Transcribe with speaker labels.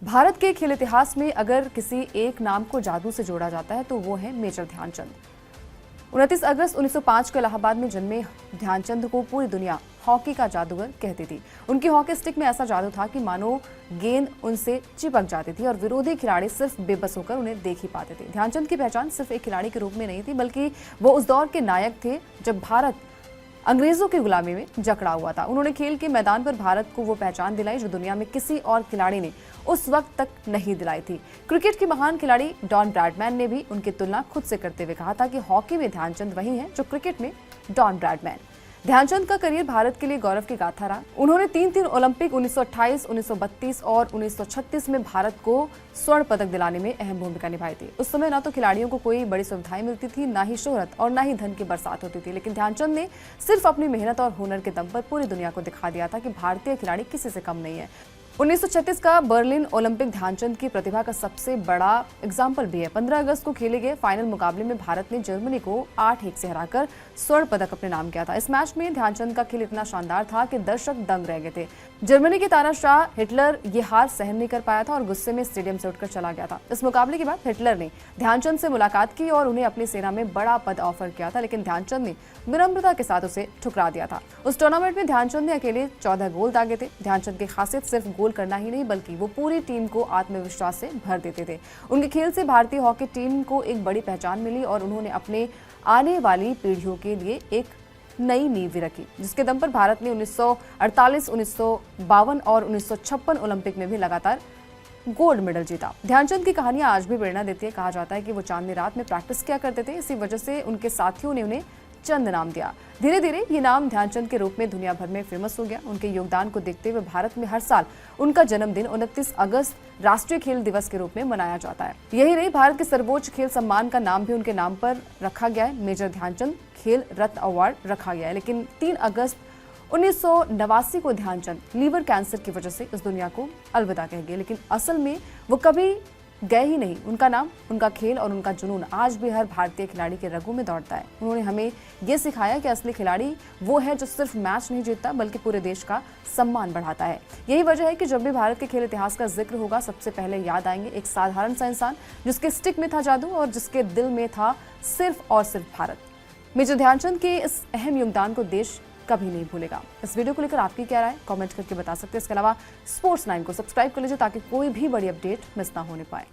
Speaker 1: भारत के खेल इतिहास में अगर किसी एक नाम को जादू से जोड़ा जाता है तो वो है मेजर ध्यानचंद। 29 अगस्त 1905 को इलाहाबाद में जन्मे ध्यानचंद को पूरी दुनिया हॉकी का जादूगर कहती थी। उनकी हॉकी स्टिक में ऐसा जादू था कि मानो गेंद उनसे चिपक जाती थी और विरोधी खिलाड़ी सिर्फ बेबस होकर उन्हें देख ही पाते थे। ध्यानचंद की पहचान सिर्फ एक खिलाड़ी के रूप में नहीं थी, बल्कि वो उस दौर के नायक थे जब भारत अंग्रेजों की गुलामी में जकड़ा हुआ था। उन्होंने खेल के मैदान पर भारत को वो पहचान दिलाई जो दुनिया में किसी और खिलाड़ी ने उस वक्त तक नहीं दिलाई थी। क्रिकेट के महान खिलाड़ी डॉन ब्रैडमैन ने भी उनकी तुलना खुद से करते हुए कहा था कि हॉकी में ध्यानचंद वही हैं जो क्रिकेट में डॉन ब्रैडमैन। ध्यानचंद का करियर भारत के लिए गौरव की गाथा रहा। उन्होंने तीन ओलंपिक 1928, 1932 और 1936 में भारत को स्वर्ण पदक दिलाने में अहम भूमिका निभाई थी। उस समय ना तो खिलाड़ियों को कोई बड़ी सुविधाएं मिलती थी, ना ही शोहरत और ना ही धन की बरसात होती थी, लेकिन ध्यानचंद ने सिर्फ अपनी मेहनत और हुनर के दम पर पूरी दुनिया को दिखा दिया था कि भारतीय खिलाड़ी किसी से कम नहीं है। 1936 का बर्लिन ओलंपिक ध्यानचंद की प्रतिभा का सबसे बड़ा एग्जाम्पल भी है। 15 अगस्त को खेले गए फाइनल मुकाबले में भारत ने जर्मनी को 8-1 से हराकर स्वर्ण पदक अपने नाम किया था। इस मैच में ध्यानचंद का खेल इतना शानदार था कि दर्शक दंग रह गए थे। जर्मनी के तानाशाह हिटलर ये हार सहन नहीं कर पाया था और गुस्से में स्टेडियम से उठकर चला गया था। इस मुकाबले के बाद हिटलर ने ध्यानचंद से मुलाकात की और उन्हें अपनी सेना में बड़ा पद ऑफर किया था, लेकिन ध्यानचंद ने विनम्रता के साथ उसे ठुकरा दिया था। उस टूर्नामेंट में ध्यानचंद ने अकेले 14 गोल दागे थे। ध्यानचंद की खासियत सिर्फ गोल करना ही नहीं, बल्कि वो पूरी टीम को आत्मविश्वास से भर देते थे। उनके खेल से भारतीय हॉकी टीम को एक बड़ी पहचान मिली और उन्होंने अपने आने वाली पीढ़ियों के लिए एक नई नींव भी रखी, जिसके दम पर भारत ने 1948, 1952 और 1956 ओलंपिक में भी लगातार गोल्ड मेडल जीता। ध्यानचंद की कहानियां आज भी प्रेरणा देती है। कहा जाता है कि वो चांदनी रात में प्रैक्टिस किया करते थे, इसी वजह से उनके साथियों ने उन्हें चंद नाम दिया। धीरे धीरे ये नाम ध्यानचंद के रूप में दुनिया भर में फेमस हो गया। उनके योगदान को देखते हुए भारत में हर साल उनका जन्मदिन 29 अगस्त राष्ट्रीय खेल दिवस के रूप में मनाया जाता है। यही नहीं, भारत के सर्वोच्च खेल सम्मान का नाम भी उनके नाम पर रखा गया है। मेजर ध्यानचंद खेल रत्न अवार्ड रखा गया है। लेकिन 3 अगस्त 1989 को ध्यानचंद लीवर कैंसर की वजह से इस दुनिया को अलविदा कह गए, लेकिन असल में वो कभी गए ही नहीं। उनका नाम, उनका खेल और उनका जुनून आज भी हर भारतीय खिलाड़ी के रगों में दौड़ता है। उन्होंने हमें ये सिखाया कि असली खिलाड़ी वो है जो सिर्फ मैच नहीं जीतता बल्कि पूरे देश का सम्मान बढ़ाता है। यही वजह है कि जब भी भारत के खेल इतिहास का जिक्र होगा, सबसे पहले याद आएंगे एक साधारण सा इंसान जिसके स्टिक में था जादू और जिसके दिल में था सिर्फ और सिर्फ भारत। मेजर ध्यानचंद के इस अहम योगदान को देश कभी नहीं भूलेगा। इस वीडियो को लेकर आपकी क्या राय कमेंट करके बता सकते हैं। इसके अलावा स्पोर्ट्स 9 को सब्सक्राइब कर लीजिए ताकि कोई भी बड़ी अपडेट मिस ना होने पाए।